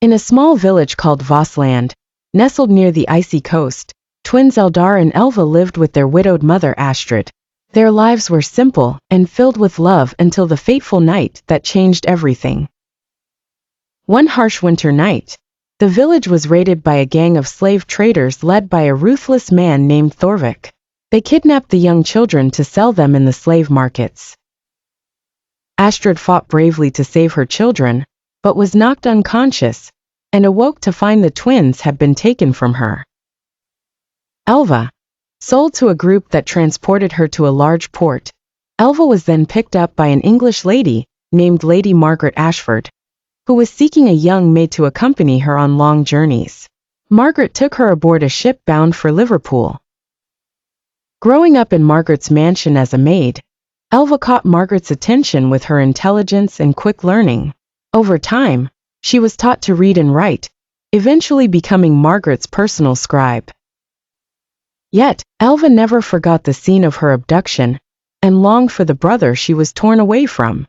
In a small village called Vossland, nestled near the icy coast, twins Eldar and Elva lived with their widowed mother Astrid. Their lives were simple and filled with love until the fateful night that changed everything. One harsh winter night, the village was raided by a gang of slave traders led by a ruthless man named Thorvik. They kidnapped the young children to sell them in the slave markets. Astrid fought bravely to save her children, but was knocked unconscious, and awoke to find the twins had been taken from her. Elva, sold to a group that transported her to a large port. Elva was then picked up by an English lady, named Lady Margaret Ashford, who was seeking a young maid to accompany her on long journeys. Margaret took her aboard a ship bound for Liverpool. Growing up in Margaret's mansion as a maid, Elva caught Margaret's attention with her intelligence and quick learning. Over time, she was taught to read and write, eventually becoming Margaret's personal scribe. Yet, Elva never forgot the scene of her abduction, and longed for the brother she was torn away from.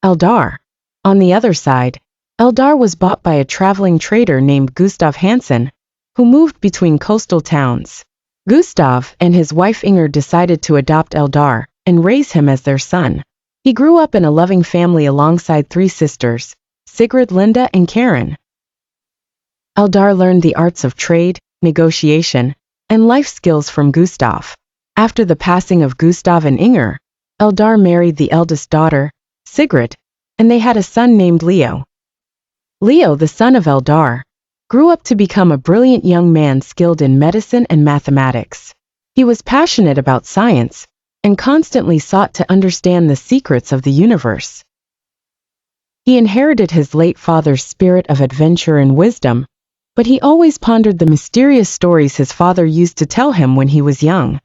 Eldar. On the other side, Eldar was bought by a traveling trader named Gustav Hansen, who moved between coastal towns. Gustav and his wife Inger decided to adopt Eldar and raise him as their son. He grew up in a loving family alongside three sisters, Sigrid, Linda, and Karen. Eldar learned the arts of trade, negotiation, and life skills from Gustav. After the passing of Gustav and Inger, Eldar married the eldest daughter, Sigrid, and they had a son named Leo. Leo, the son of Eldar, grew up to become a brilliant young man skilled in medicine and mathematics. He was passionate about science, and constantly sought to understand the secrets of the universe. He inherited his late father's spirit of adventure and wisdom, but he always pondered the mysterious stories his father used to tell him when he was young.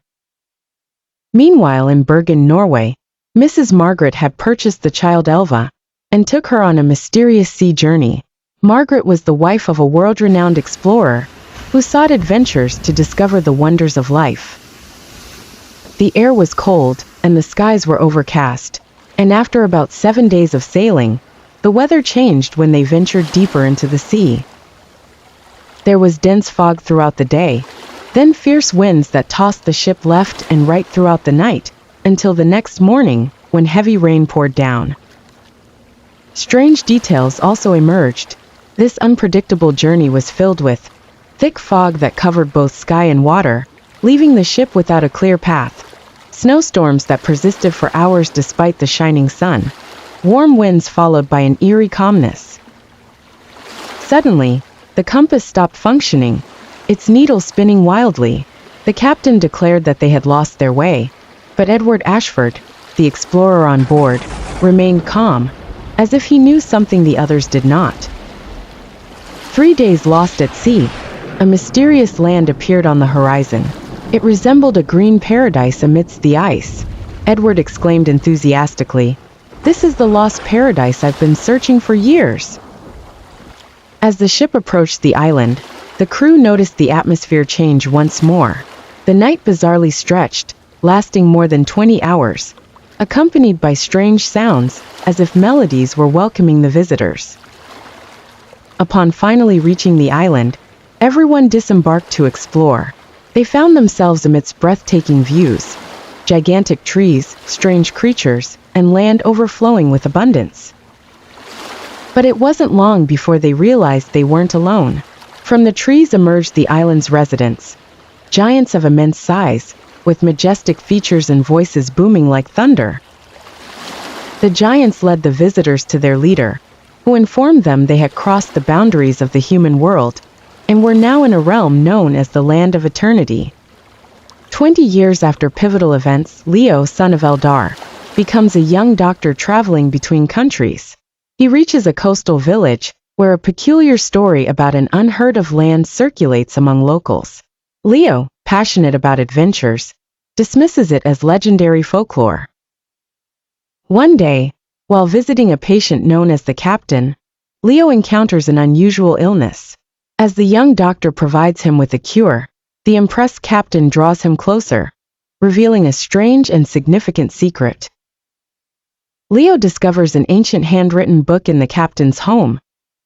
Meanwhile, in Bergen, Norway, Mrs. Margaret had purchased the child Elva, and took her on a mysterious sea journey. Margaret was the wife of a world-renowned explorer, who sought adventures to discover the wonders of life. The air was cold, and the skies were overcast, and after about 7 days of sailing, the weather changed when they ventured deeper into the sea. There was dense fog throughout the day, then fierce winds that tossed the ship left and right throughout the night, until the next morning, when heavy rain poured down. Strange details also emerged. This unpredictable journey was filled with thick fog that covered both sky and water, leaving the ship without a clear path. Snowstorms that persisted for hours despite the shining sun. Warm winds followed by an eerie calmness. Suddenly, the compass stopped functioning, its needle spinning wildly. The captain declared that they had lost their way, but Edward Ashford, the explorer on board, remained calm, as if he knew something the others did not. 3 days lost at sea, a mysterious land appeared on the horizon. It resembled a green paradise amidst the ice. Edward exclaimed enthusiastically, "This is the lost paradise I've been searching for years." As the ship approached the island, the crew noticed the atmosphere change once more. The night bizarrely stretched, lasting more than 20 hours, accompanied by strange sounds, as if melodies were welcoming the visitors. Upon finally reaching the island, everyone disembarked to explore. They found themselves amidst breathtaking views, gigantic trees, strange creatures, and land overflowing with abundance. But it wasn't long before they realized they weren't alone. From the trees emerged the island's residents, giants of immense size, with majestic features and voices booming like thunder. The giants led the visitors to their leader, who informed them they had crossed the boundaries of the human world, and were now in a realm known as the Land of Eternity. 20 years after pivotal events, Leo, son of Eldar, becomes a young doctor traveling between countries. He reaches a coastal village, where a peculiar story about an unheard-of land circulates among locals. Leo, passionate about adventures, dismisses it as legendary folklore. One day, while visiting a patient known as the captain, Leo encounters an unusual illness. As the young doctor provides him with a cure, the impressed captain draws him closer, revealing a strange and significant secret. Leo discovers an ancient handwritten book in the captain's home,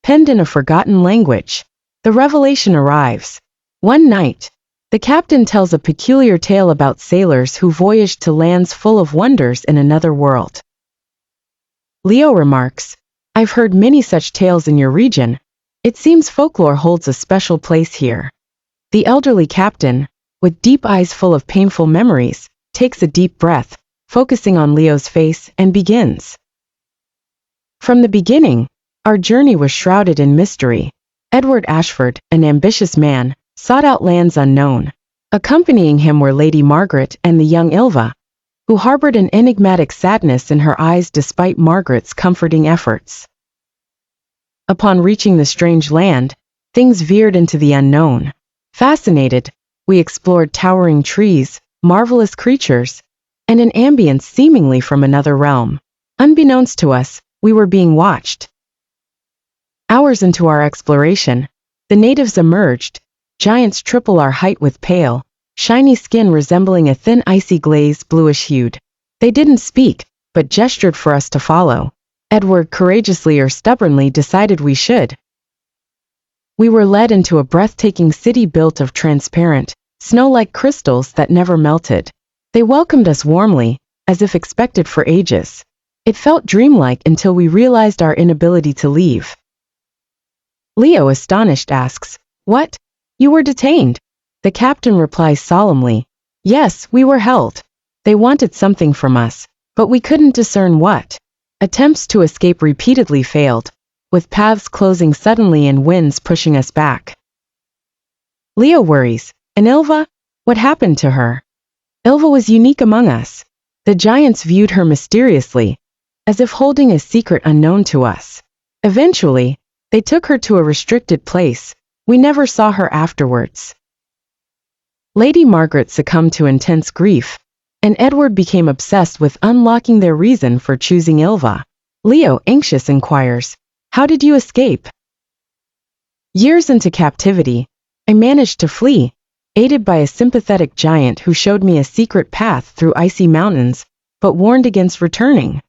penned in a forgotten language. The revelation arrives. One night, the captain tells a peculiar tale about sailors who voyaged to lands full of wonders in another world. Leo remarks, "I've heard many such tales in your region. It seems folklore holds a special place here." The elderly captain, with deep eyes full of painful memories, takes a deep breath, focusing on Leo's face, and begins. From the beginning, our journey was shrouded in mystery. Edward Ashford, an ambitious man, sought out lands unknown. Accompanying him were Lady Margaret and the young Ilva, who harbored an enigmatic sadness in her eyes despite Margaret's comforting efforts. Upon reaching the strange land, things veered into the unknown. Fascinated, we explored towering trees, marvelous creatures, and an ambience seemingly from another realm. Unbeknownst to us, we were being watched. Hours into our exploration, the natives emerged, giants triple our height with pale, shiny skin resembling a thin icy glaze bluish-hued. They didn't speak, but gestured for us to follow. Edward courageously or stubbornly decided we should. We were led into a breathtaking city built of transparent, snow-like crystals that never melted. They welcomed us warmly, as if expected for ages. It felt dreamlike until we realized our inability to leave. Leo, astonished, asks, "What? You were detained?" The captain replies solemnly, "Yes, we were held. They wanted something from us, but we couldn't discern what." Attempts to escape repeatedly failed, with paths closing suddenly and winds pushing us back. Leo worries, "And Ilva? What happened to her?" Ilva was unique among us. The giants viewed her mysteriously, as if holding a secret unknown to us. Eventually, they took her to a restricted place. We never saw her afterwards. Lady Margaret succumbed to intense grief, and Edward became obsessed with unlocking their reason for choosing Ilva. Leo, anxious, inquires, "How did you escape?" Years into captivity, I managed to flee, aided by a sympathetic giant who showed me a secret path through icy mountains, but warned against returning.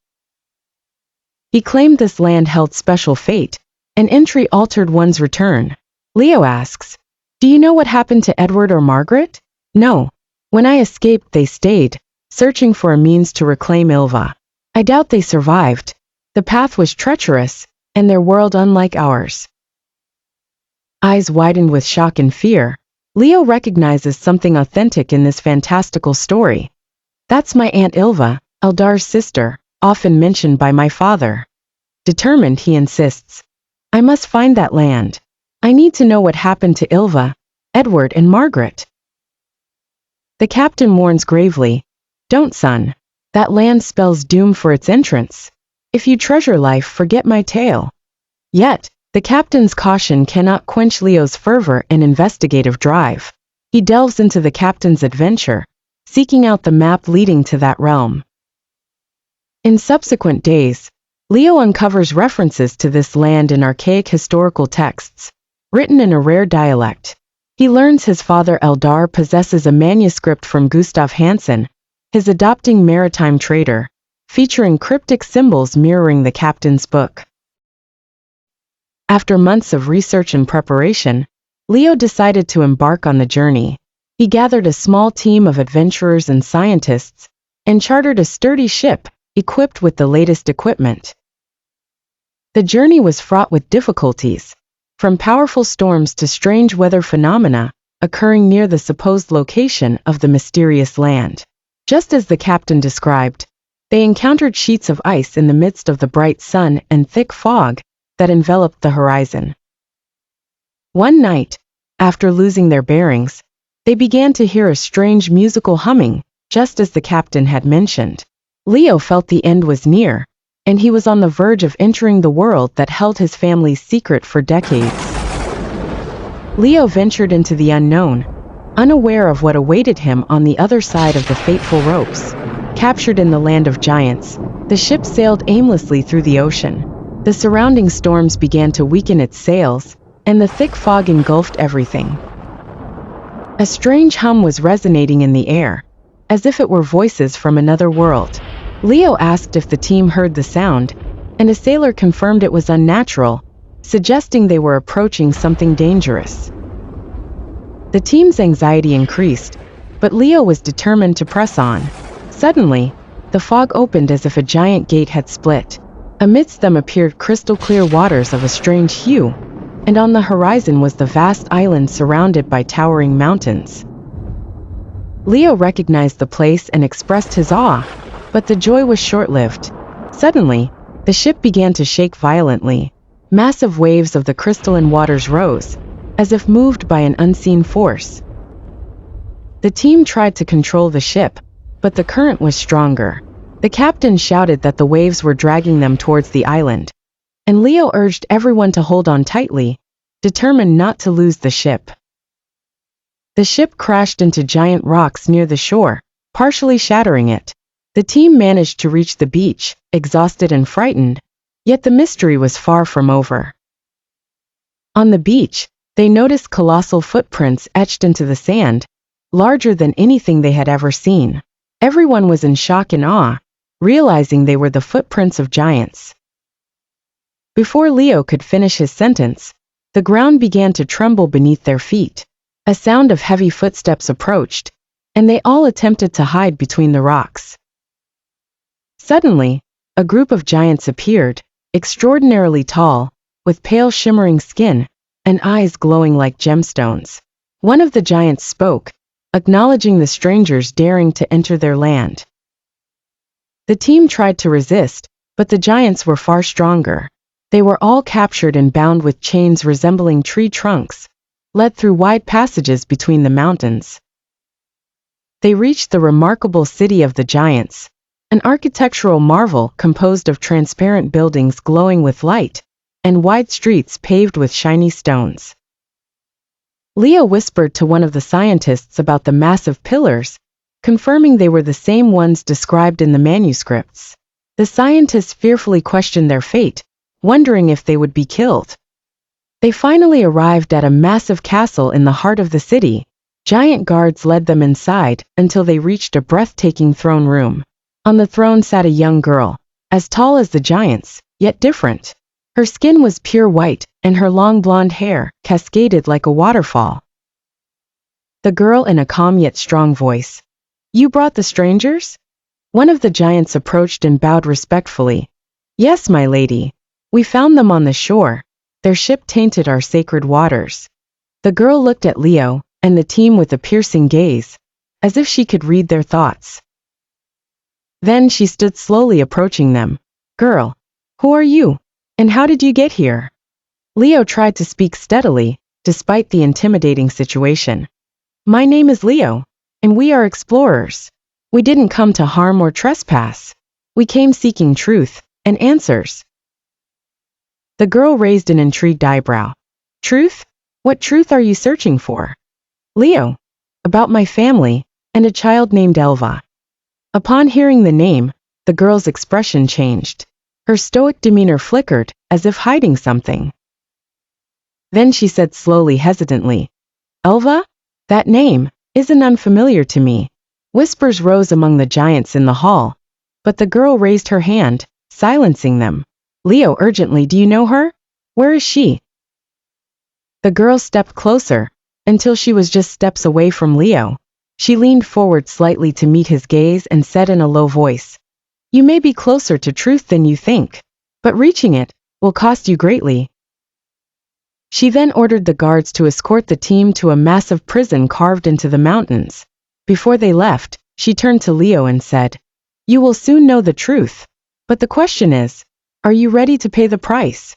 He claimed this land held special fate, and entry altered one's return. Leo asks, "Do you know what happened to Edward or Margaret?" "No. When I escaped, they stayed, searching for a means to reclaim Ilva. I doubt they survived. The path was treacherous, and their world unlike ours." Eyes widened with shock and fear, Leo recognizes something authentic in this fantastical story. "That's my Aunt Ilva, Eldar's sister, often mentioned by my father." Determined, he insists, "I must find that land. I need to know what happened to Ilva, Edward, and Margaret." The captain warns gravely, "Don't, son. That land spells doom for its entrance. If you treasure life, forget my tale." Yet, the captain's caution cannot quench Leo's fervor and investigative drive. He delves into the captain's adventure, seeking out the map leading to that realm. In subsequent days, Leo uncovers references to this land in archaic historical texts, written in a rare dialect. He learns his father Eldar possesses a manuscript from Gustav Hansen, his adopting maritime trader, featuring cryptic symbols mirroring the captain's book. After months of research and preparation, Leo decided to embark on the journey. He gathered a small team of adventurers and scientists, and chartered a sturdy ship, equipped with the latest equipment. The journey was fraught with difficulties, from powerful storms to strange weather phenomena occurring near the supposed location of the mysterious land. Just as the captain described, they encountered sheets of ice in the midst of the bright sun and thick fog that enveloped the horizon. One night, after losing their bearings, they began to hear a strange musical humming, just as the captain had mentioned. Leo felt the end was near, and he was on the verge of entering the world that held his family's secret for decades. Leo ventured into the unknown, unaware of what awaited him on the other side of the fateful ropes. Captured in the land of giants, the ship sailed aimlessly through the ocean. The surrounding storms began to weaken its sails, and the thick fog engulfed everything. A strange hum was resonating in the air, as if it were voices from another world. Leo asked if the team heard the sound, and a sailor confirmed it was unnatural, suggesting they were approaching something dangerous. The team's anxiety increased, but Leo was determined to press on. Suddenly, the fog opened as if a giant gate had split. Amidst them appeared crystal-clear waters of a strange hue, and on the horizon was the vast island surrounded by towering mountains. Leo recognized the place and expressed his awe, but the joy was short-lived. Suddenly, the ship began to shake violently. Massive waves of the crystalline waters rose, as if moved by an unseen force. The team tried to control the ship, but the current was stronger. The captain shouted that the waves were dragging them towards the island, and Leo urged everyone to hold on tightly, determined not to lose the ship. The ship crashed into giant rocks near the shore, partially shattering it. The team managed to reach the beach, exhausted and frightened, yet the mystery was far from over. On the beach, they noticed colossal footprints etched into the sand, larger than anything they had ever seen. Everyone was in shock and awe, realizing they were the footprints of giants. Before Leo could finish his sentence, the ground began to tremble beneath their feet. A sound of heavy footsteps approached, and they all attempted to hide between the rocks. Suddenly, a group of giants appeared, extraordinarily tall, with pale shimmering skin, and eyes glowing like gemstones. One of the giants spoke, acknowledging the strangers daring to enter their land. The team tried to resist, but the giants were far stronger. They were all captured and bound with chains resembling tree trunks, led through wide passages between the mountains. They reached the remarkable city of the giants, an architectural marvel composed of transparent buildings glowing with light, and wide streets paved with shiny stones. Leo whispered to one of the scientists about the massive pillars, confirming they were the same ones described in the manuscripts. The scientists fearfully questioned their fate, wondering if they would be killed. They finally arrived at a massive castle in the heart of the city. Giant guards led them inside until they reached a breathtaking throne room. On the throne sat a young girl, as tall as the giants, yet different. Her skin was pure white, and her long blonde hair cascaded like a waterfall. The girl in a calm yet strong voice. "You brought the strangers?" One of the giants approached and bowed respectfully. "Yes, my lady. We found them on the shore. Their ship tainted our sacred waters." The girl looked at Leo and the team with a piercing gaze, as if she could read their thoughts. Then she stood slowly approaching them. "Girl, who are you? And how did you get here?" Leo tried to speak steadily, despite the intimidating situation. "My name is Leo, and we are explorers. We didn't come to harm or trespass. We came seeking truth and answers." The girl raised an intrigued eyebrow. "Truth? What truth are you searching for?" "Leo. About my family, and a child named Elva." Upon hearing the name, the girl's expression changed. Her stoic demeanor flickered, as if hiding something. Then she said slowly, hesitantly, "Elva? That name isn't unfamiliar to me." Whispers rose among the giants in the hall, but the girl raised her hand, silencing them. "Leo, urgently, do you know her? Where is she?" The girl stepped closer, until she was just steps away from Leo. She leaned forward slightly to meet his gaze and said in a low voice, "You may be closer to truth than you think, but reaching it will cost you greatly." She then ordered the guards to escort the team to a massive prison carved into the mountains. Before they left, she turned to Leo and said, "You will soon know the truth, but the question is, are you ready to pay the price?"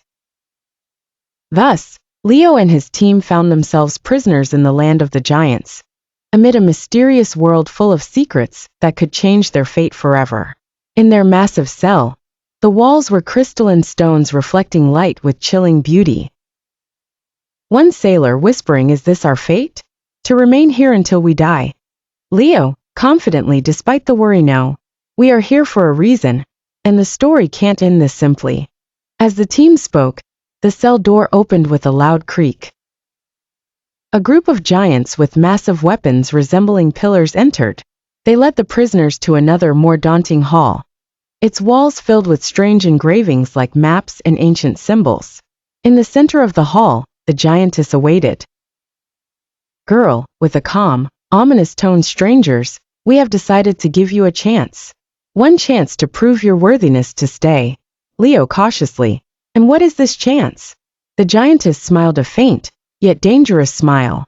Thus, Leo and his team found themselves prisoners in the land of the giants, amid a mysterious world full of secrets that could change their fate forever. In their massive cell, the walls were crystalline stones reflecting light with chilling beauty. One sailor whispering, "Is this our fate? To remain here until we die?" Leo, confidently despite the worry, "No. We are here for a reason, and the story can't end this simply." As the team spoke, the cell door opened with a loud creak. A group of giants with massive weapons resembling pillars entered. They led the prisoners to another, more daunting hall, its walls filled with strange engravings like maps and ancient symbols. In the center of the hall, the giantess awaited. Girl, with a calm, ominous tone, strangers, we have decided to give you a chance. One chance to prove your worthiness to stay. Leo cautiously. And what is this chance? The giantess smiled a faint, yet dangerous smile.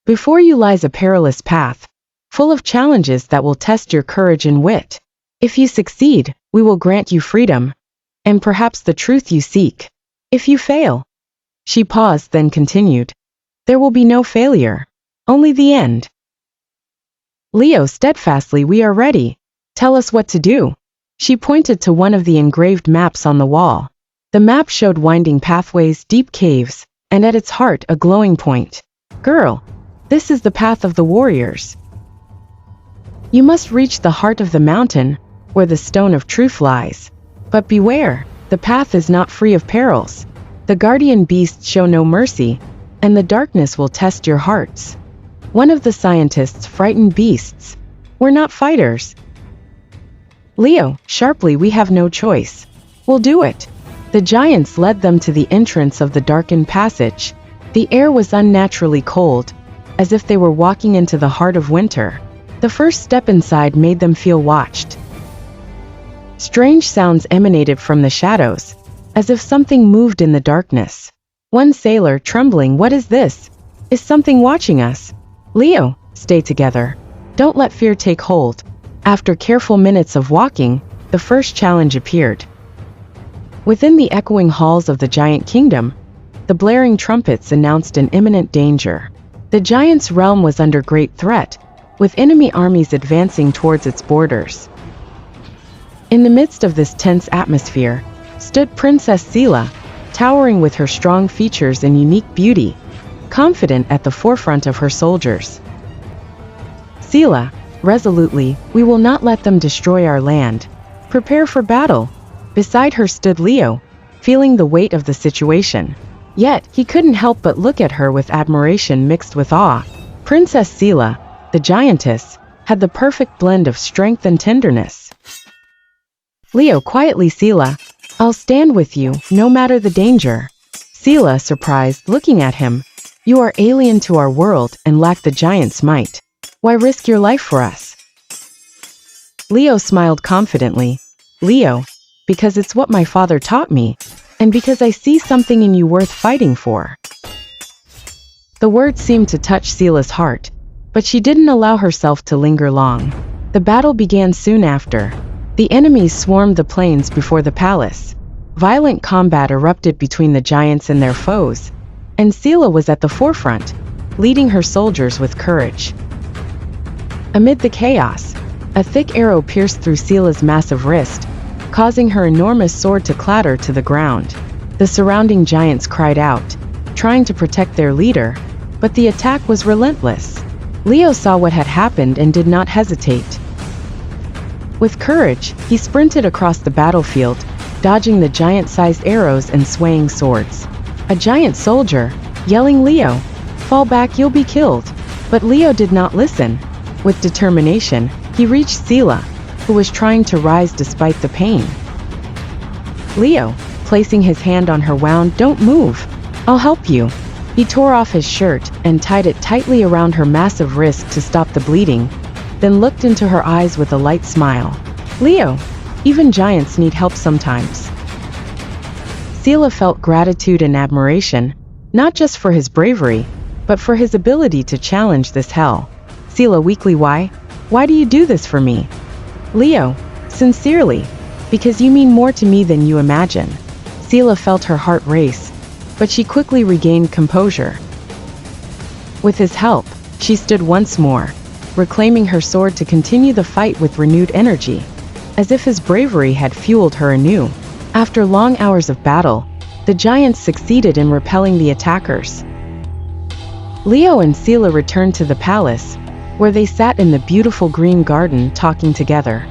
Before you lies a perilous path, full of challenges that will test your courage and wit. If you succeed, we will grant you freedom, and perhaps the truth you seek. If you fail, she paused, then continued, there will be no failure, only the end. Leo steadfastly, we are ready. Tell us what to do. She pointed to one of the engraved maps on the wall. The map showed winding pathways, deep caves, and at its heart a glowing point. Girl, this is the path of the warriors. You must reach the heart of the mountain, where the stone of truth lies. But beware, the path is not free of perils. The guardian beasts show no mercy, and the darkness will test your hearts. One of the scientists frightened beasts. We're not fighters. Leo, sharply, we have no choice. We'll do it. The giants led them to the entrance of the darkened passage. The air was unnaturally cold, as if they were walking into the heart of winter. The first step inside made them feel watched. Strange sounds emanated from the shadows, as if something moved in the darkness. One sailor, trembling, what is this? Is something watching us? Leo, stay together. Don't let fear take hold. After careful minutes of walking, the first challenge appeared. Within the echoing halls of the giant kingdom, the blaring trumpets announced an imminent danger. The giant's realm was under great threat, with enemy armies advancing towards its borders. In the midst of this tense atmosphere, stood Princess Sela, towering with her strong features and unique beauty, confident at the forefront of her soldiers. Sela, resolutely, we will not let them destroy our land. Prepare for battle. Beside her stood Leo, feeling the weight of the situation. Yet, he couldn't help but look at her with admiration mixed with awe. Princess Sela, the giantess, had the perfect blend of strength and tenderness. Leo quietly, Sela, I'll stand with you, no matter the danger. Sela, surprised, looking at him, you are alien to our world and lack the giant's might. Why risk your life for us? Leo smiled confidently. Leo, because it's what my father taught me, and because I see something in you worth fighting for. The words seemed to touch Sela's heart, but she didn't allow herself to linger long. The battle began soon after. The enemies swarmed the plains before the palace. Violent combat erupted between the giants and their foes, and Sela was at the forefront, leading her soldiers with courage. Amid the chaos, a thick arrow pierced through Sela's massive wrist, causing her enormous sword to clatter to the ground. The surrounding giants cried out, trying to protect their leader, but the attack was relentless. Leo saw what had happened and did not hesitate. With courage, he sprinted across the battlefield, dodging the giant-sized arrows and swaying swords. A giant soldier, yelling, Leo, fall back, you'll be killed. But Leo did not listen. With determination, he reached Sela, who was trying to rise despite the pain. Leo, placing his hand on her, wound, don't move. I'll help you. He tore off his shirt and tied it tightly around her massive wrist to stop the bleeding, then looked into her eyes with a light smile. Leo, even giants need help sometimes. Sela felt gratitude and admiration, not just for his bravery, but for his ability to challenge this hell. Sela weakly, why? Why do you do this for me? Leo, sincerely, because you mean more to me than you imagine. Sela felt her heart race, but she quickly regained composure. With his help, she stood once more, reclaiming her sword to continue the fight with renewed energy, as if his bravery had fueled her anew. After long hours of battle, the giants succeeded in repelling the attackers. Leo and Sela returned to the palace, where they sat in the beautiful green garden talking together.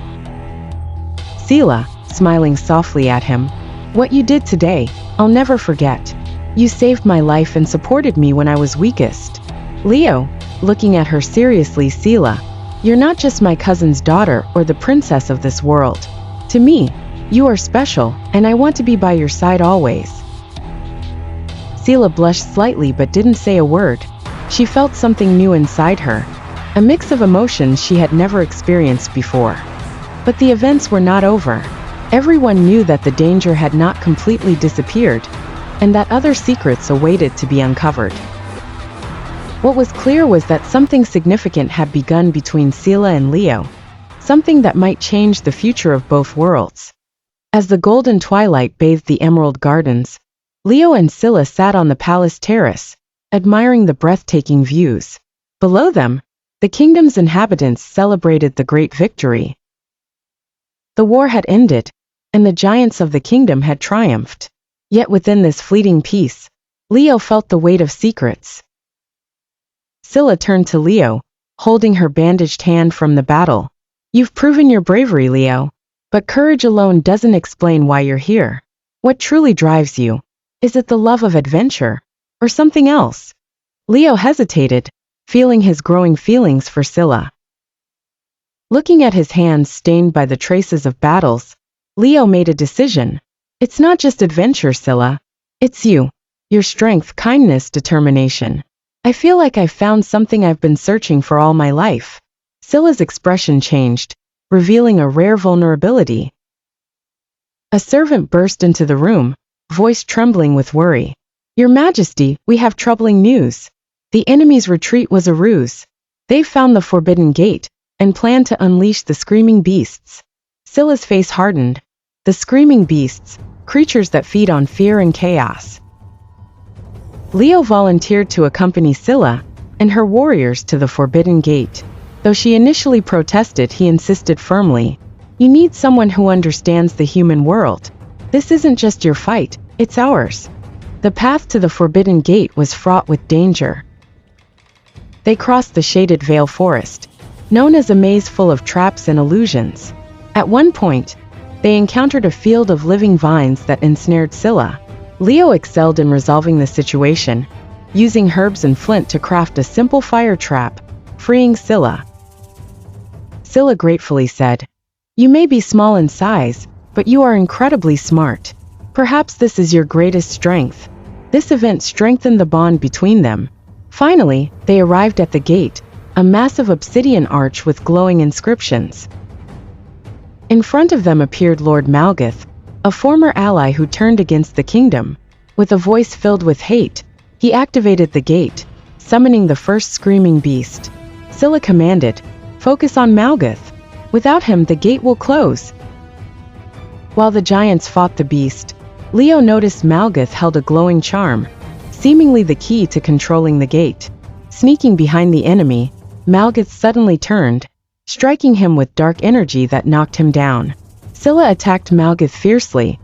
Sela, smiling softly at him, what you did today, I'll never forget. You saved my life and supported me when I was weakest. Leo, looking at her seriously, Sela, you're not just my cousin's daughter or the princess of this world. To me, you are special, and I want to be by your side always. Scylla blushed slightly but didn't say a word. She felt something new inside her, a mix of emotions she had never experienced before. But the events were not over. Everyone knew that the danger had not completely disappeared, and that other secrets awaited to be uncovered. What was clear was that something significant had begun between Scylla and Leo, something that might change the future of both worlds. As the golden twilight bathed the emerald gardens, Leo and Scylla sat on the palace terrace, admiring the breathtaking views. Below them, the kingdom's inhabitants celebrated the great victory. The war had ended, and the giants of the kingdom had triumphed. Yet within this fleeting peace, Leo felt the weight of secrets. Scylla turned to Leo, holding her bandaged hand from the battle. You've proven your bravery, Leo, but courage alone doesn't explain why you're here. What truly drives you? Is it the love of adventure, or something else? Leo hesitated, feeling his growing feelings for Scylla. Looking at his hands stained by the traces of battles, Leo made a decision. It's not just adventure, Scylla. It's you. Your strength, kindness, determination. I feel like I've found something I've been searching for all my life. Scylla's expression changed, revealing a rare vulnerability. A servant burst into the room, voice trembling with worry. Your Majesty, we have troubling news. The enemy's retreat was a ruse. They found the forbidden gate, and plan to unleash the screaming beasts. Scylla's face hardened. The screaming beasts, creatures that feed on fear and chaos. Leo volunteered to accompany Scylla and her warriors to the forbidden gate. Though she initially protested, he insisted firmly. You need someone who understands the human world. This isn't just your fight, it's ours. The path to the forbidden gate was fraught with danger. They crossed the shaded Vale Forest, known as a maze full of traps and illusions. At one point, they encountered a field of living vines that ensnared Scylla. Leo excelled in resolving the situation, using herbs and flint to craft a simple fire trap, freeing Scylla. Scylla gratefully said, You may be small in size, but you are incredibly smart. Perhaps this is your greatest strength. This event strengthened the bond between them. Finally, they arrived at the gate, a massive obsidian arch with glowing inscriptions. In front of them appeared Lord Malgath, a former ally who turned against the kingdom. With a voice filled with hate, he activated the gate, summoning the first screaming beast. Scylla commanded, Focus on Malgath. Without him, the gate will close. While the giants fought the beast, Leo noticed Malgath held a glowing charm, seemingly the key to controlling the gate. Sneaking behind the enemy, Malgath suddenly turned, striking him with dark energy that knocked him down. Scylla attacked Malgath fiercely.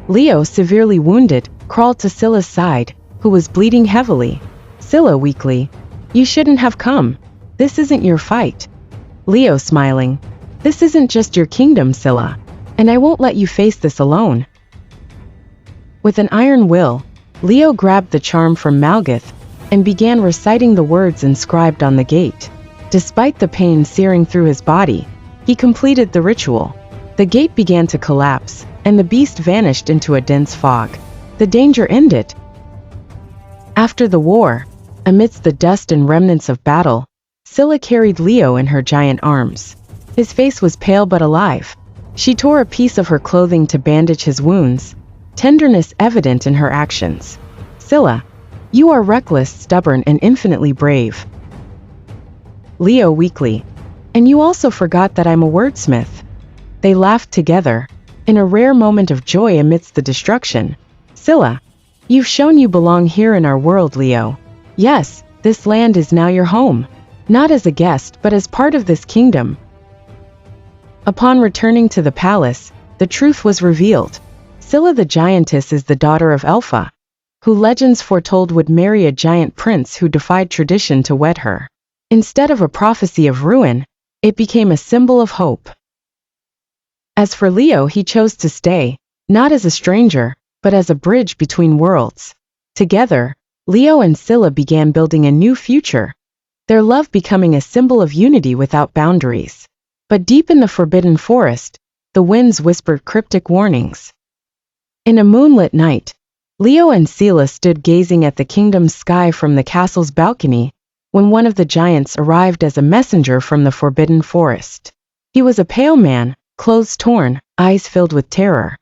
Leo, severely wounded, crawled to Scylla's side, who was bleeding heavily. Scylla weakly, You shouldn't have come. This isn't your fight. Leo smiling, This isn't just your kingdom, Scylla, and I won't let you face this alone. With an iron will, Leo grabbed the charm from Malgath and began reciting the words inscribed on the gate. Despite the pain searing through his body, he completed the ritual. The gate began to collapse, and the beast vanished into a dense fog. The danger ended. After the war, amidst the dust and remnants of battle, Scylla carried Leo in her giant arms. His face was pale but alive. She tore a piece of her clothing to bandage his wounds, tenderness evident in her actions. Scylla, you are reckless, stubborn, and infinitely brave. Leo weakly, And you also forgot that I'm a wordsmith. They laughed together, in a rare moment of joy amidst the destruction. Scylla, you've shown you belong here in our world, Leo. Yes, this land is now your home. Not as a guest, but as part of this kingdom. Upon returning to the palace, the truth was revealed. Scylla the giantess is the daughter of Elpha, who legends foretold would marry a giant prince who defied tradition to wed her. Instead of a prophecy of ruin, it became a symbol of hope. As for Leo, he chose to stay, not as a stranger, but as a bridge between worlds. Together, Leo and Scylla began building a new future, their love becoming a symbol of unity without boundaries. But deep in the forbidden forest, the winds whispered cryptic warnings. In a moonlit night, Leo and Sela stood gazing at the kingdom's sky from the castle's balcony, when one of the giants arrived as a messenger from the forbidden forest. He was a pale man, clothes torn, eyes filled with terror.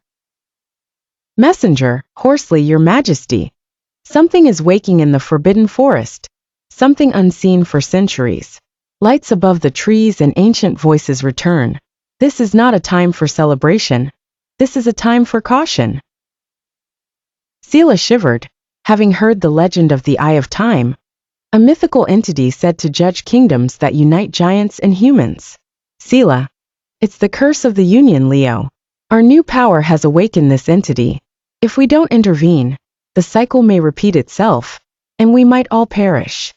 "Messenger, hoarsely, your majesty. Something is waking in the forbidden forest, something unseen for centuries. Lights above the trees and ancient voices return. This is not a time for celebration. This is a time for caution." Sela shivered, having heard the legend of the Eye of Time, a mythical entity said to judge kingdoms that unite giants and humans. "Sela, it's the curse of the union, Leo. Our new power has awakened this entity. If we don't intervene, the cycle may repeat itself, and we might all perish."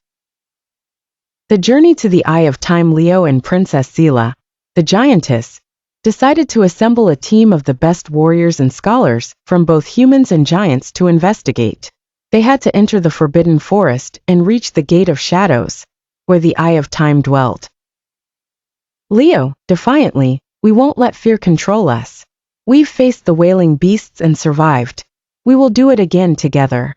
The journey to the Eye of Time. Leo and Princess Sela, the giantess, decided to assemble a team of the best warriors and scholars from both humans and giants to investigate. They had to enter the forbidden forest and reach the Gate of Shadows, where the Eye of Time dwelt. Leo, defiantly, "We won't let fear control us. We've faced the wailing beasts and survived. We will do it again together."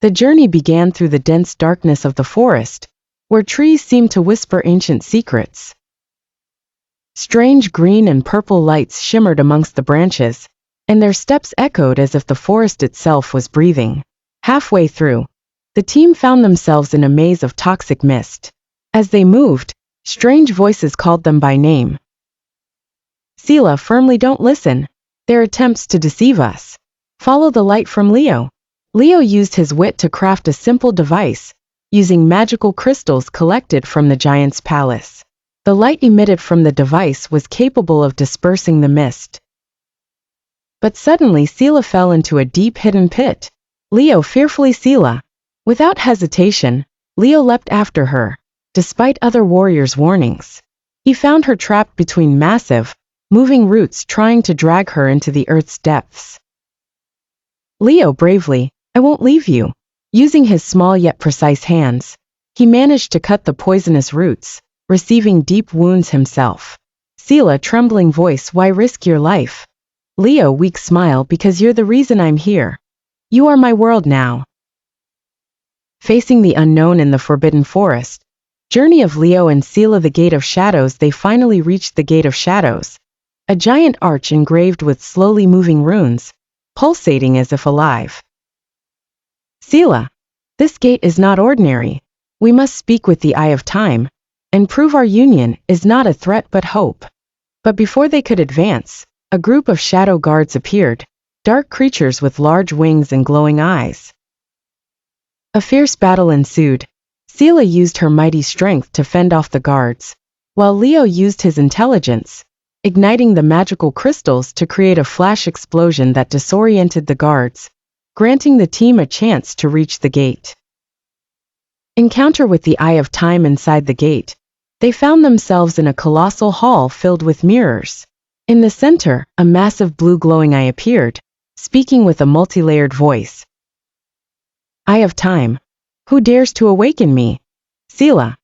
The journey began through the dense darkness of the forest, where trees seemed to whisper ancient secrets. Strange green and purple lights shimmered amongst the branches, and their steps echoed as if the forest itself was breathing. Halfway through, the team found themselves in a maze of toxic mist. As they moved, strange voices called them by name. "Sela, firmly, don't listen. They're attempts to deceive us. Follow the light from Leo." Leo used his wit to craft a simple device, using magical crystals collected from the giant's palace. The light emitted from the device was capable of dispersing the mist. But suddenly Sela fell into a deep hidden pit. Leo fearfully Sela. Without hesitation, Leo leapt after her, despite other warriors' warnings. He found her trapped between massive, moving roots trying to drag her into the earth's depths. Leo bravely, "I won't leave you." Using his small yet precise hands, he managed to cut the poisonous roots, receiving deep wounds himself. Sela, trembling voice, "Why risk your life?" Leo, weak smile, "Because you're the reason I'm here. You are my world now." Facing the unknown in the forbidden forest, journey of Leo and Sela. The Gate of Shadows. They finally reached the Gate of Shadows, a giant arch engraved with slowly moving runes, pulsating as if alive. "Sela, this gate is not ordinary. We must speak with the Eye of Time, and prove our union is not a threat but hope." But before they could advance, a group of shadow guards appeared, dark creatures with large wings and glowing eyes. A fierce battle ensued. Sela used her mighty strength to fend off the guards, while Leo used his intelligence, igniting the magical crystals to create a flash explosion that disoriented the guards, granting the team a chance to reach the gate. Encounter with the Eye of Time. Inside the gate, they found themselves in a colossal hall filled with mirrors. In the center, a massive blue glowing eye appeared, speaking with a multi-layered voice. "Eye of Time, who dares to awaken me?" "Sela.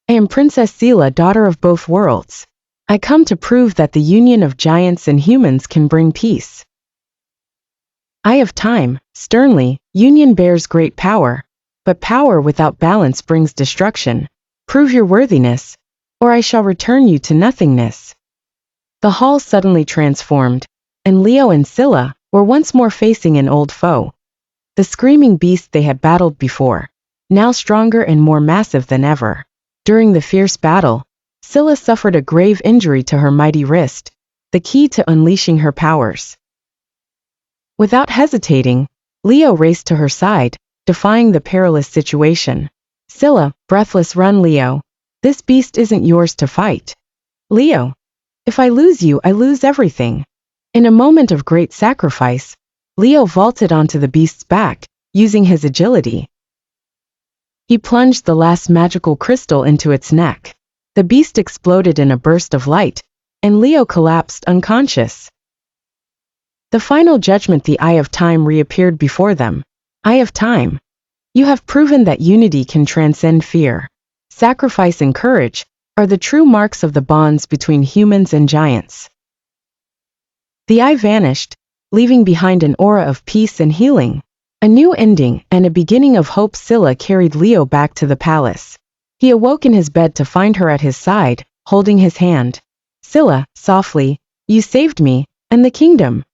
I am Princess Sela, daughter of both worlds. I come to prove that the union of giants and humans can bring peace." Eye of Time, sternly, "Union bears great power, but power without balance brings destruction. Prove your worthiness, or I shall return you to nothingness." The hall suddenly transformed, and Leo and Sela were once more facing an old foe. The screaming beast they had battled before, now stronger and more massive than ever. During the fierce battle, Sela suffered a grave injury to her mighty wrist, the key to unleashing her powers. Without hesitating, Leo raced to her side, defying the perilous situation. Sela, breathless, "Run, Leo. This beast isn't yours to fight." "Leo, if I lose you, I lose everything." In a moment of great sacrifice, Leo vaulted onto the beast's back, using his agility. He plunged the last magical crystal into its neck. The beast exploded in a burst of light, and Leo collapsed unconscious. The final judgment. The Eye of Time reappeared before them. "Eye of Time, you have proven that unity can transcend fear. Sacrifice and courage are the true marks of the bonds between humans and giants." The eye vanished, leaving behind an aura of peace and healing. A new ending and a beginning of hope. Scylla carried Leo back to the palace. He awoke in his bed to find her at his side, holding his hand. Scylla, softly, you saved me, and the kingdom.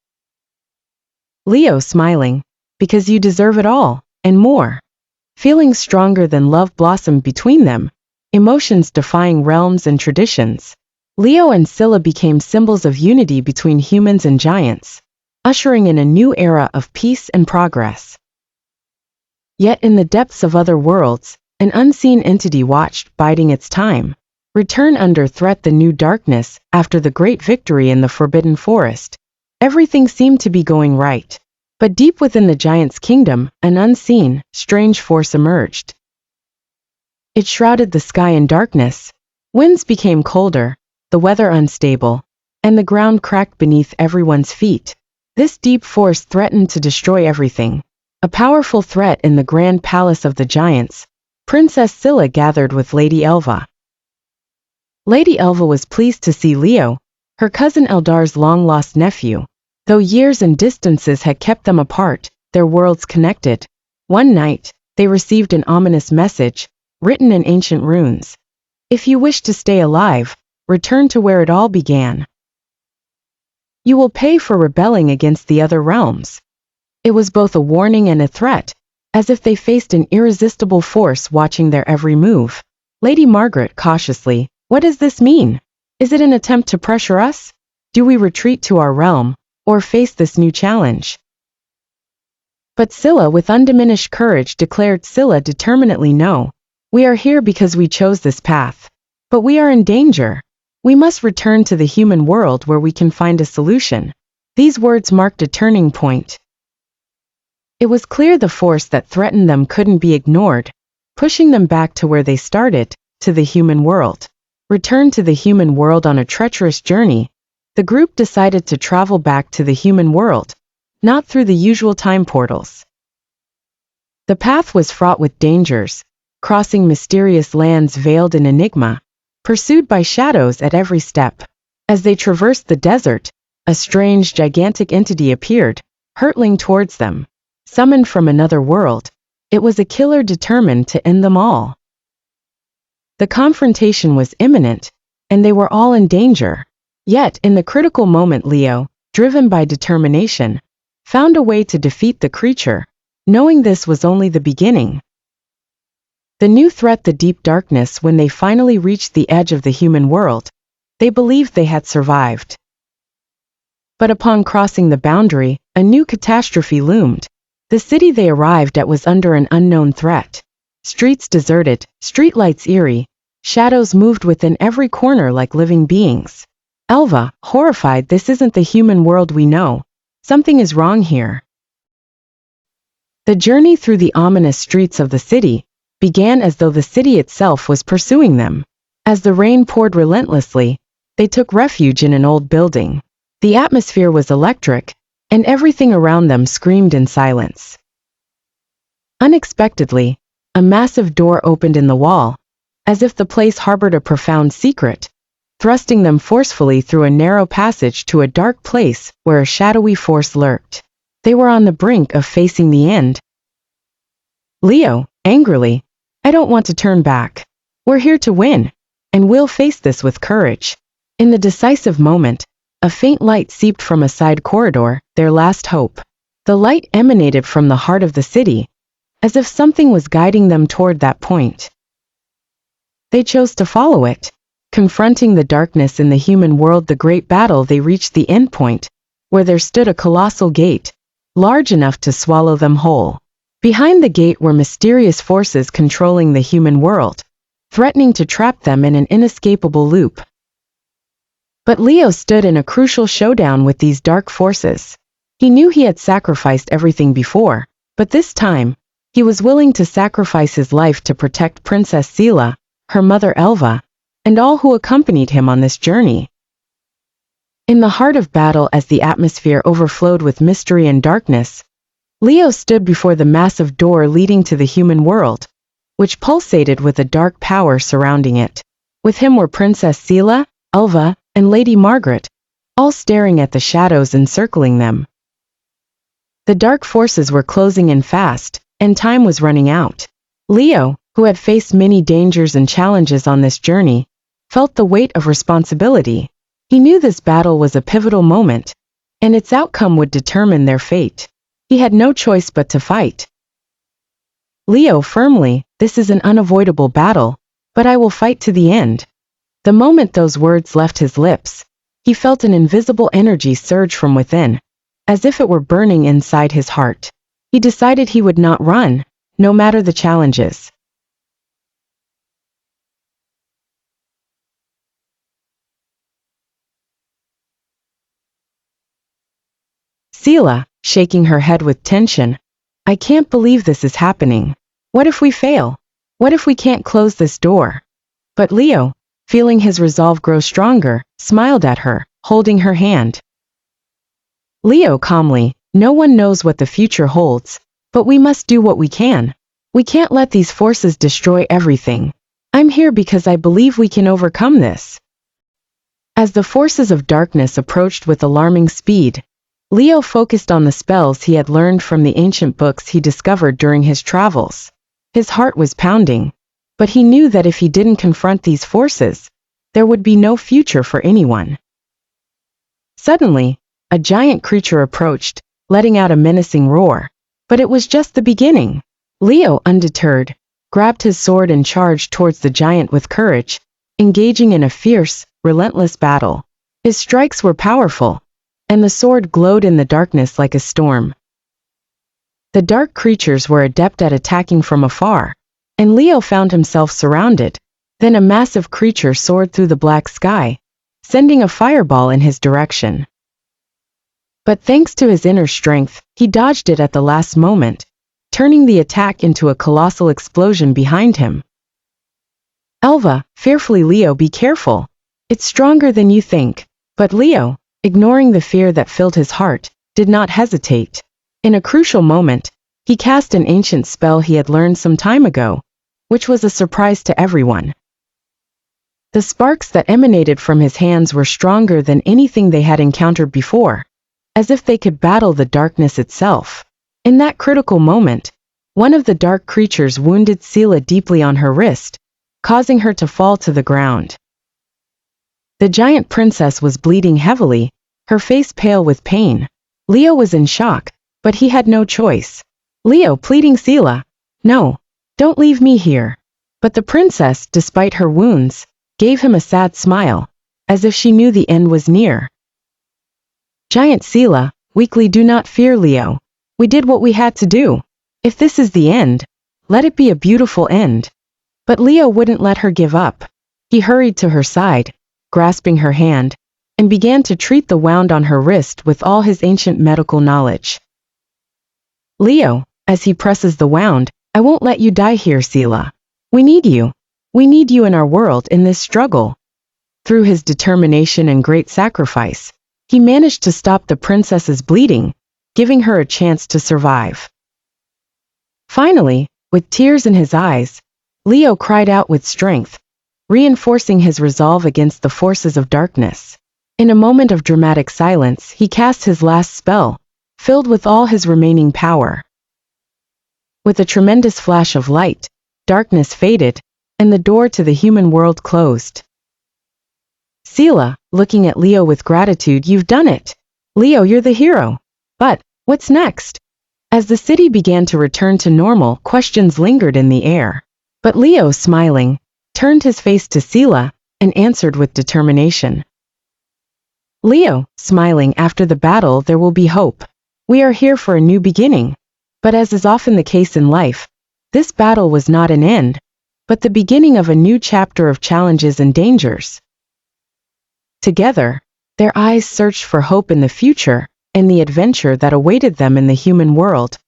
Leo smiling, because you deserve it all, and more. Feelings stronger than love blossomed between them, emotions defying realms and traditions. Leo and Scylla became symbols of unity between humans and giants, ushering in a new era of peace and progress. Yet in the depths of other worlds, an unseen entity watched, biding its time. Return under threat. The new darkness, after the great victory in the Forbidden Forest. Everything seemed to be going right. But deep within the giant's kingdom, an unseen, strange force emerged. It shrouded the sky in darkness. Winds became colder, the weather unstable, and the ground cracked beneath everyone's feet. This deep force threatened to destroy everything. A powerful threat in the grand palace of the giants. Princess Scylla gathered with Lady Elva. Lady Elva was pleased to see Leo, her cousin Eldar's long-lost nephew. Though years and distances had kept them apart, their worlds connected. One night, they received an ominous message, written in ancient runes. If you wish to stay alive, return to where it all began. You will pay for rebelling against the other realms. It was both a warning and a threat, as if they faced an irresistible force watching their every move. Lady Margaret cautiously, what does this mean? Is it an attempt to pressure us? Do we retreat to our realm, or face this new challenge? But Scylla, with undiminished courage, declared. Scylla determinedly, no. We are here because we chose this path. But we are in danger. We must return to the human world where we can find a solution. These words marked a turning point. It was clear the force that threatened them couldn't be ignored, pushing them back to where they started, to the human world. Return to the human world. On a treacherous journey, the group decided to travel back to the human world, not through the usual time portals. The path was fraught with dangers, crossing mysterious lands veiled in enigma, pursued by shadows at every step. As they traversed the desert, a strange, gigantic entity appeared, hurtling towards them. Summoned from another world, it was a killer determined to end them all. The confrontation was imminent, and they were all in danger. Yet, in the critical moment, Leo, driven by determination, found a way to defeat the creature, knowing this was only the beginning. The new threat, the deep darkness. When they finally reached the edge of the human world, they believed they had survived. But upon crossing the boundary, a new catastrophe loomed. The city they arrived at was under an unknown threat. Streets deserted, streetlights eerie, shadows moved within every corner like living beings. Elva, horrified, this isn't the human world we know. Something is wrong here. The journey through the ominous streets of the city began as though the city itself was pursuing them. As the rain poured relentlessly, they took refuge in an old building. The atmosphere was electric, and everything around them screamed in silence. Unexpectedly, a massive door opened in the wall, as if the place harbored a profound secret, thrusting them forcefully through a narrow passage to a dark place where a shadowy force lurked. They were on the brink of facing the end. Leo, angrily, I don't want to turn back. We're here to win, and we'll face this with courage. In the decisive moment, a faint light seeped from a side corridor, their last hope. The light emanated from the heart of the city, as if something was guiding them toward that point. They chose to follow it. Confronting the darkness in the human world, the great battle, they reached the end point, where there stood a colossal gate, large enough to swallow them whole. Behind the gate were mysterious forces controlling the human world, threatening to trap them in an inescapable loop. But Leo stood in a crucial showdown with these dark forces. He knew he had sacrificed everything before, but this time, he was willing to sacrifice his life to protect Princess Scylla, her mother Elva, and all who accompanied him on this journey. In the heart of battle, as the atmosphere overflowed with mystery and darkness, Leo stood before the massive door leading to the human world, which pulsated with a dark power surrounding it. With him were Princess Scylla, Elva, and Lady Margaret, all staring at the shadows encircling them. The dark forces were closing in fast, and time was running out. Leo, who had faced many dangers and challenges on this journey, felt the weight of responsibility. He knew this battle was a pivotal moment, and its outcome would determine their fate. He had no choice but to fight. Leo firmly, "This is an unavoidable battle, but I will fight to the end." The moment those words left his lips, he felt an invisible energy surge from within, as if it were burning inside his heart. He decided he would not run, no matter the challenges. Sela, shaking her head with tension, "I can't believe this is happening. What if we fail? What if we can't close this door?" But Leo, feeling his resolve grow stronger, smiled at her, holding her hand. Leo calmly, "No one knows what the future holds, but we must do what we can. We can't let these forces destroy everything. I'm here because I believe we can overcome this." As the forces of darkness approached with alarming speed, Leo focused on the spells he had learned from the ancient books he discovered during his travels. His heart was pounding, but he knew that if he didn't confront these forces, there would be no future for anyone. Suddenly, a giant creature approached, letting out a menacing roar. But it was just the beginning. Leo, undeterred, grabbed his sword and charged towards the giant with courage, engaging in a fierce, relentless battle. His strikes were powerful, and the sword glowed in the darkness like a storm. The dark creatures were adept at attacking from afar, and Leo found himself surrounded. Then a massive creature soared through the black sky, sending a fireball in his direction. But thanks to his inner strength, he dodged it at the last moment, turning the attack into a colossal explosion behind him. "Elva," fearfully, "Leo, be careful. It's stronger than you think." But Leo, ignoring the fear that filled his heart, did not hesitate. In a crucial moment, he cast an ancient spell he had learned some time ago, which was a surprise to everyone. The sparks that emanated from his hands were stronger than anything they had encountered before, as if they could battle the darkness itself. In that critical moment, one of the dark creatures wounded Sela deeply on her wrist, causing her to fall to the ground. The giant princess was bleeding heavily, her face pale with pain. Leo was in shock, but he had no choice. Leo, pleading, "Sela, no, don't leave me here." But the princess, despite her wounds, gave him a sad smile, as if she knew the end was near. Giant Sela, weakly, "Do not fear, Leo. We did what we had to do. If this is the end, let it be a beautiful end." But Leo wouldn't let her give up. He hurried to her side, grasping her hand, and began to treat the wound on her wrist with all his ancient medical knowledge. "Leo," as he presses the wound, "I won't let you die here, Sela. We need you. We need you in our world in this struggle." Through his determination and great sacrifice, he managed to stop the princess's bleeding, giving her a chance to survive. Finally, with tears in his eyes, Leo cried out with strength, reinforcing his resolve against the forces of darkness. In a moment of dramatic silence, he cast his last spell, filled with all his remaining power. With a tremendous flash of light, darkness faded, and the door to the human world closed. Sela, looking at Leo with gratitude, "You've done it. Leo, you're the hero. But what's next?" As the city began to return to normal, questions lingered in the air. But Leo, smiling, turned his face to Sela and answered with determination. "Leo, smiling, after the battle there will be hope. We are here for a new beginning." But as is often the case in life, this battle was not an end, but the beginning of a new chapter of challenges and dangers. Together, their eyes searched for hope in the future and the adventure that awaited them in the human world,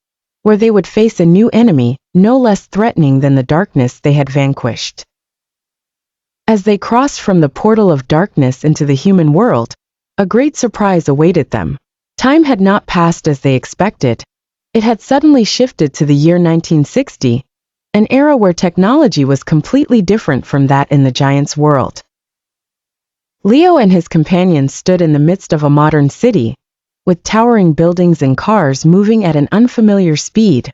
where they would face a new enemy, no less threatening than the darkness they had vanquished. As they crossed from the portal of darkness into the human world, a great surprise awaited them. Time had not passed as they expected. It had suddenly shifted to the year 1960, an era where technology was completely different from that in the giant's world. Leo and his companions stood in the midst of a modern city, with towering buildings and cars moving at an unfamiliar speed,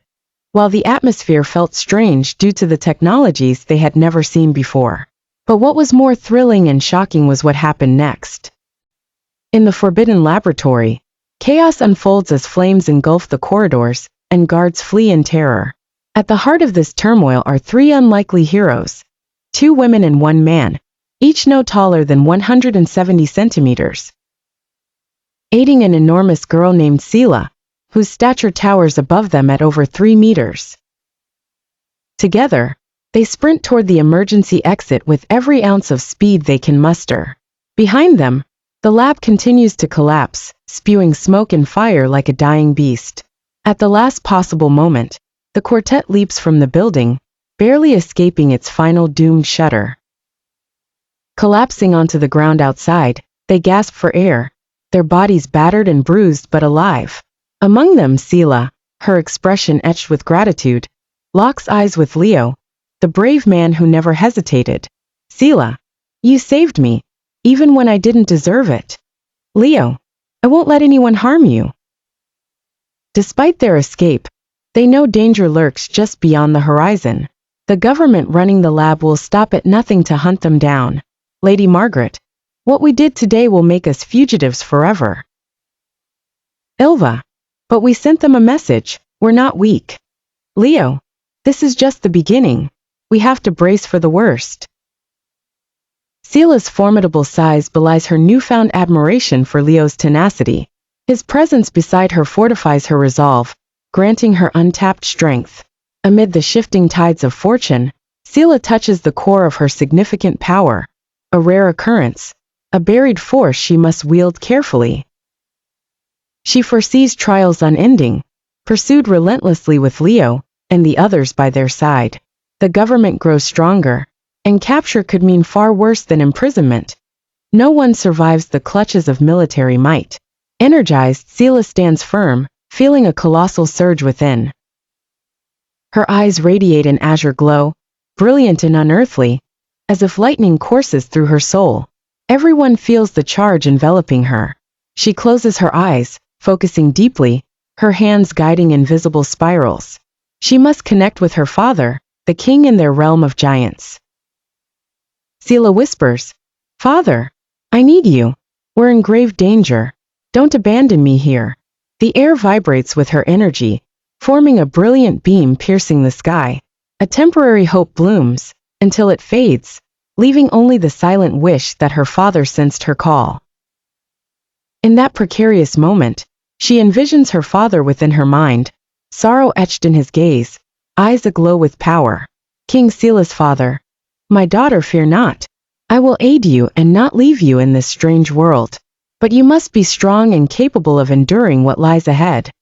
while the atmosphere felt strange due to the technologies they had never seen before. But what was more thrilling and shocking was what happened next. In the forbidden laboratory, chaos unfolds as flames engulf the corridors, and guards flee in terror. At the heart of this turmoil are three unlikely heroes, two women and one man, each no taller than 170 centimeters. Aiding an enormous girl named Sela, whose stature towers above them at over 3 meters. Together, they sprint toward the emergency exit with every ounce of speed they can muster. Behind them, the lab continues to collapse, spewing smoke and fire like a dying beast. At the last possible moment, the quartet leaps from the building, barely escaping its final doomed shudder. Collapsing onto the ground outside, they gasp for air, their bodies battered and bruised but alive. Among them Sela, her expression etched with gratitude, locks eyes with Leo, the brave man who never hesitated. Sela, you saved me, even when I didn't deserve it. Leo, I won't let anyone harm you. Despite their escape, they know danger lurks just beyond the horizon. The government running the lab will stop at nothing to hunt them down. Lady Margaret, what we did today will make us fugitives forever. Ilva, but we sent them a message, we're not weak. Leo, this is just the beginning. We have to brace for the worst. Sela's formidable size belies her newfound admiration for Leo's tenacity. His presence beside her fortifies her resolve, granting her untapped strength. Amid the shifting tides of fortune, Sela touches the core of her significant power, a rare occurrence, a buried force she must wield carefully. She foresees trials unending, pursued relentlessly with Leo and the others by their side. The government grows stronger, and capture could mean far worse than imprisonment. No one survives the clutches of military might. Energized, Sela stands firm, feeling a colossal surge within. Her eyes radiate an azure glow, brilliant and unearthly, as if lightning courses through her soul. Everyone feels the charge enveloping her. She closes her eyes, focusing deeply, her hands guiding invisible spirals. She must connect with her father, the king in their realm of giants. Sela whispers, "Father, I need you. We're in grave danger. Don't abandon me here." The air vibrates with her energy, forming a brilliant beam piercing the sky. A temporary hope blooms, until it fades, leaving only the silent wish that her father sensed her call. In that precarious moment, she envisions her father within her mind, sorrow etched in his gaze, eyes aglow with power. King Sela's father, "My daughter, fear not. I will aid you and not leave you in this strange world. But you must be strong and capable of enduring what lies ahead."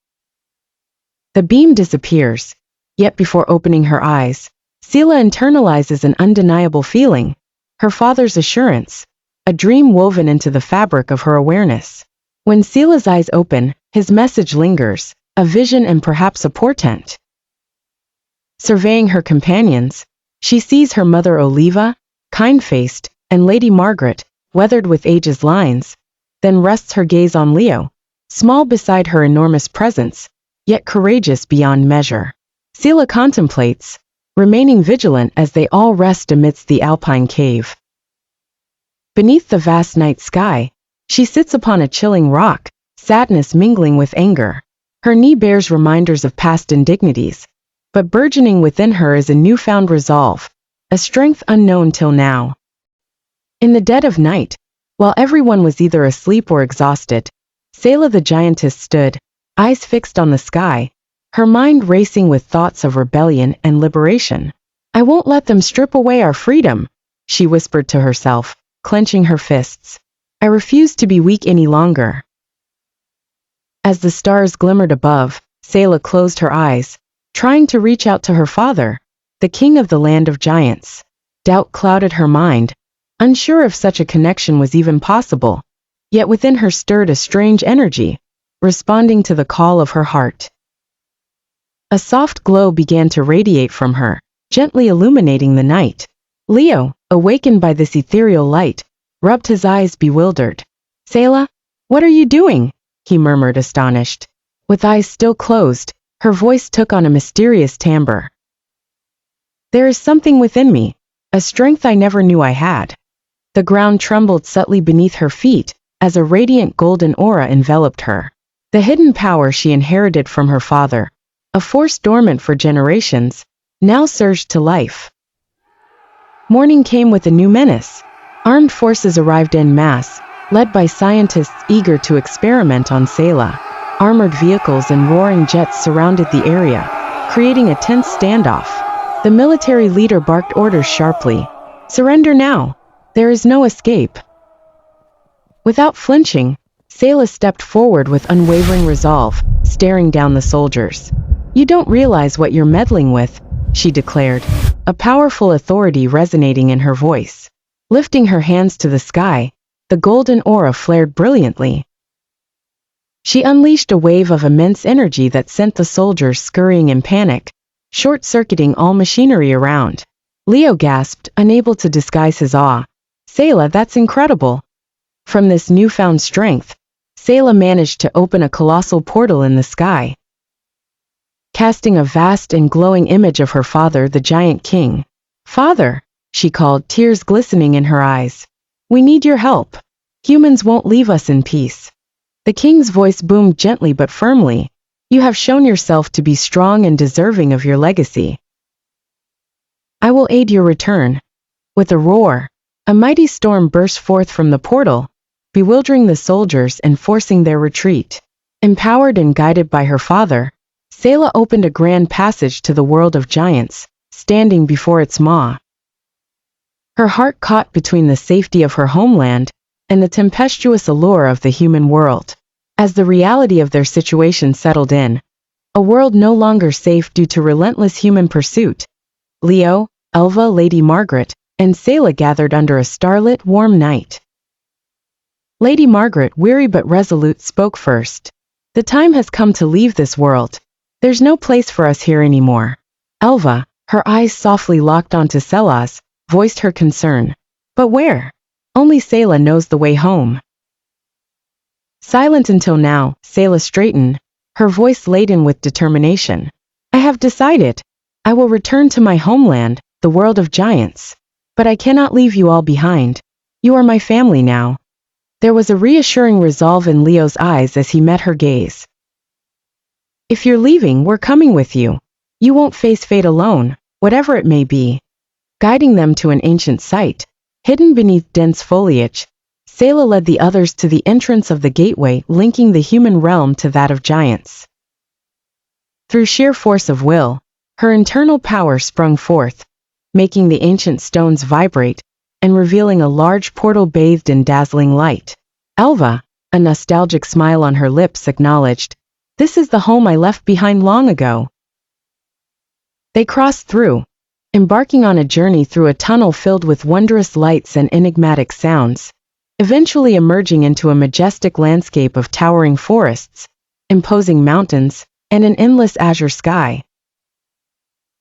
The beam disappears, yet before opening her eyes, Sela internalizes an undeniable feeling, her father's assurance, a dream woven into the fabric of her awareness. When Sela's eyes open, his message lingers, a vision and perhaps a portent. Surveying her companions, she sees her mother Oliva, kind-faced, and Lady Margaret, weathered with age's lines, then rests her gaze on Leo, small beside her enormous presence, yet courageous beyond measure. Sela contemplates, remaining vigilant as they all rest amidst the alpine cave. Beneath the vast night sky, she sits upon a chilling rock, sadness mingling with anger. Her knee bears reminders of past indignities, but burgeoning within her is a newfound resolve, a strength unknown till now. In the dead of night, while everyone was either asleep or exhausted, Sela the giantess stood, eyes fixed on the sky, her mind racing with thoughts of rebellion and liberation. "I won't let them strip away our freedom," she whispered to herself, clenching her fists. "I refuse to be weak any longer." As the stars glimmered above, Sela closed her eyes, trying to reach out to her father, the king of the land of giants. Doubt clouded her mind, unsure if such a connection was even possible, yet within her stirred a strange energy, responding to the call of her heart. A soft glow began to radiate from her, gently illuminating the night. Leo, awakened by this ethereal light, rubbed his eyes bewildered. "Sela, what are you doing?" he murmured, astonished. With eyes still closed, her voice took on a mysterious timbre. There is something within me, a strength I never knew I had. The ground trembled subtly beneath her feet, as a radiant golden aura enveloped her. The hidden power she inherited from her father, a force dormant for generations, now surged to life. Morning came with a new menace. Armed forces arrived en masse, led by scientists eager to experiment on Selah. Armored vehicles and roaring jets surrounded the area, creating a tense standoff. The military leader barked orders sharply. Surrender now. There is no escape. Without flinching, Selah stepped forward with unwavering resolve, staring down the soldiers. You don't realize what you're meddling with, she declared, a powerful authority resonating in her voice. Lifting her hands to the sky, the golden aura flared brilliantly. She unleashed a wave of immense energy that sent the soldiers scurrying in panic, short-circuiting all machinery around. Leo gasped, unable to disguise his awe. Selah, that's incredible. From this newfound strength, Selah managed to open a colossal portal in the sky, casting a vast and glowing image of her father, the giant king. Father, she called, tears glistening in her eyes. We need your help. Humans won't leave us in peace. The king's voice boomed gently but firmly. You have shown yourself to be strong and deserving of your legacy. I will aid your return. With a roar, a mighty storm burst forth from the portal, bewildering the soldiers and forcing their retreat. Empowered and guided by her father, Selah opened a grand passage to the world of giants, standing before its maw. Her heart caught between the safety of her homeland and the tempestuous allure of the human world. As the reality of their situation settled in, a world no longer safe due to relentless human pursuit, Leo, Elva, Lady Margaret, and Selah gathered under a starlit, warm night. Lady Margaret, weary but resolute, spoke first. The time has come to leave this world. There's no place for us here anymore. Elva, her eyes softly locked onto Selah's, voiced her concern. But where? Only Selah knows the way home. Silent until now, Selah straightened, her voice laden with determination. I have decided. I will return to my homeland, the world of giants. But I cannot leave you all behind. You are my family now. There was a reassuring resolve in Leo's eyes as he met her gaze. If you're leaving, we're coming with you. You won't face fate alone, whatever it may be. Guiding them to an ancient site, hidden beneath dense foliage, Selah led the others to the entrance of the gateway linking the human realm to that of giants. Through sheer force of will, her internal power sprung forth, making the ancient stones vibrate and revealing a large portal bathed in dazzling light. Elva, a nostalgic smile on her lips, acknowledged, "This is the home I left behind long ago." They crossed through, embarking on a journey through a tunnel filled with wondrous lights and enigmatic sounds, eventually emerging into a majestic landscape of towering forests, imposing mountains, and an endless azure sky.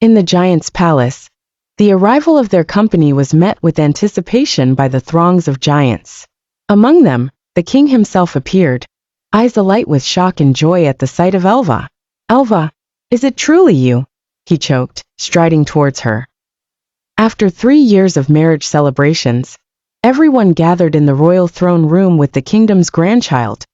In the giant's palace, the arrival of their company was met with anticipation by the throngs of giants. Among them, the king himself appeared, eyes alight with shock and joy at the sight of Elva. "Elva, is it truly you?" he choked, striding towards her. After 3 years of marriage celebrations, everyone gathered in the royal throne room with the kingdom's grandchild,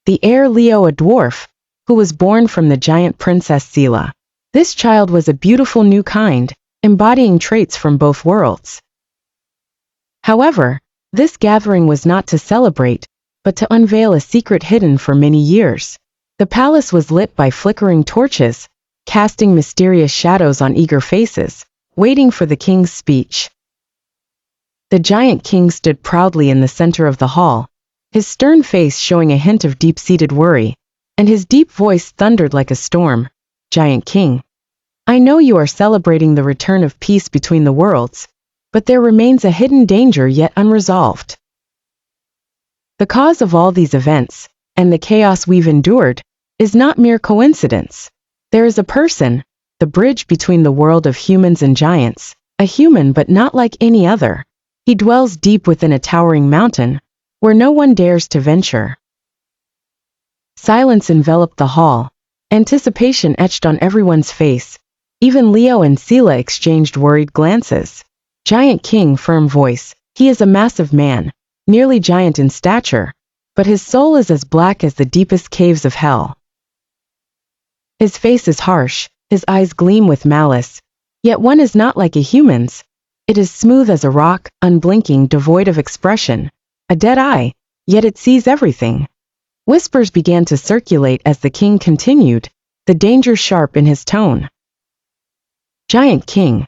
the heir Leo, a dwarf, who was born from the giant princess Selah. This child was a beautiful new kind, embodying traits from both worlds. However, this gathering was not to celebrate, but to unveil a secret hidden for many years. The palace was lit by flickering torches, casting mysterious shadows on eager faces, waiting for the king's speech. The giant king stood proudly in the center of the hall, his stern face showing a hint of deep-seated worry, and his deep voice thundered like a storm. "Giant King, I know you are celebrating the return of peace between the worlds, but there remains a hidden danger yet unresolved. The cause of all these events, and the chaos we've endured, is not mere coincidence. There is a person, the bridge between the world of humans and giants, a human but not like any other. He dwells deep within a towering mountain, where no one dares to venture." Silence enveloped the hall. Anticipation etched on everyone's face. Even Leo and Sela exchanged worried glances. Giant King, firm voice. He is a massive man, nearly giant in stature, but his soul is as black as the deepest caves of hell. His face is harsh, his eyes gleam with malice, yet one is not like a human's. It is smooth as a rock, unblinking, devoid of expression. A dead eye, yet it sees everything. Whispers began to circulate as the king continued, the danger sharp in his tone. Giant King.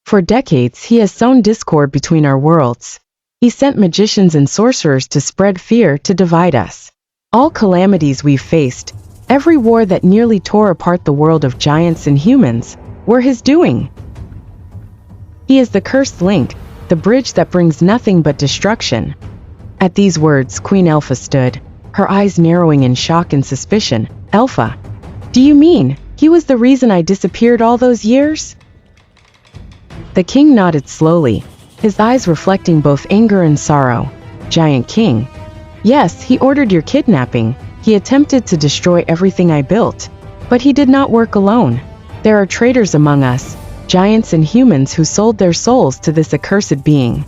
For decades he has sown discord between our worlds. He sent magicians and sorcerers to spread fear, to divide us. All calamities we've faced, every war that nearly tore apart the world of giants and humans, were his doing. He is the cursed link, the bridge that brings nothing but destruction. At these words, Queen Elpha stood, her eyes narrowing in shock and suspicion. Elpha, do you mean he was the reason I disappeared all those years? The king nodded slowly, his eyes reflecting both anger and sorrow. Giant King. Yes, he ordered your kidnapping. He attempted to destroy everything I built. But he did not work alone. There are traitors among us, giants and humans who sold their souls to this accursed being.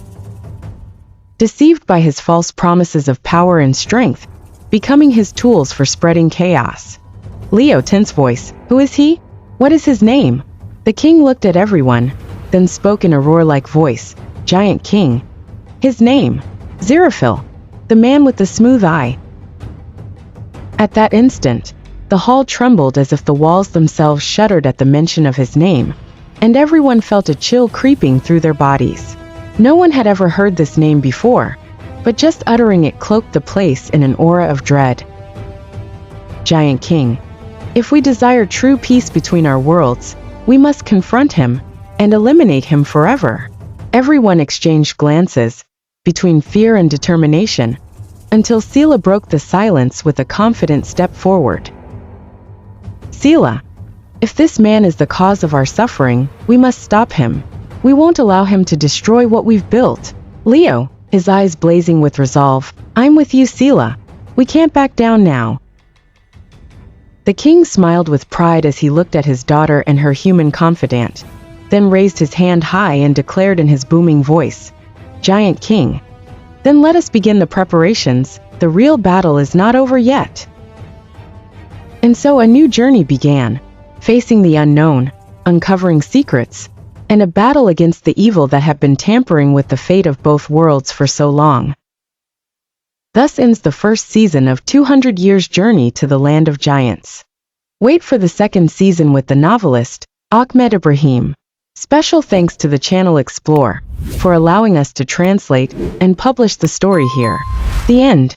Deceived by his false promises of power and strength, becoming his tools for spreading chaos. Leo, tense voice. Who is he? What is his name? The king looked at everyone, then spoke in a roar-like voice. Giant King. His name. Zeraphil. The man with the smooth eye. At that instant, the hall trembled as if the walls themselves shuddered at the mention of his name, and everyone felt a chill creeping through their bodies. No one had ever heard this name before, but just uttering it cloaked the place in an aura of dread. Giant King. If we desire true peace between our worlds, we must confront him and eliminate him forever. Everyone exchanged glances, between fear and determination, until Sela broke the silence with a confident step forward. Sela, if this man is the cause of our suffering, we must stop him. We won't allow him to destroy what we've built. Leo, his eyes blazing with resolve. I'm with you, Sela. We can't back down now. The king smiled with pride as he looked at his daughter and her human confidant, then raised his hand high and declared in his booming voice, Giant King, then let us begin the preparations. The real battle is not over yet. And so a new journey began, facing the unknown, uncovering secrets, and a battle against the evil that had been tampering with the fate of both worlds for so long. Thus ends the first season of 200 Years' Journey to the Land of Giants. Wait for the second season with the novelist, Ahmed Ibrahim. Special thanks to the channel Explore for allowing us to translate and publish the story here. The end.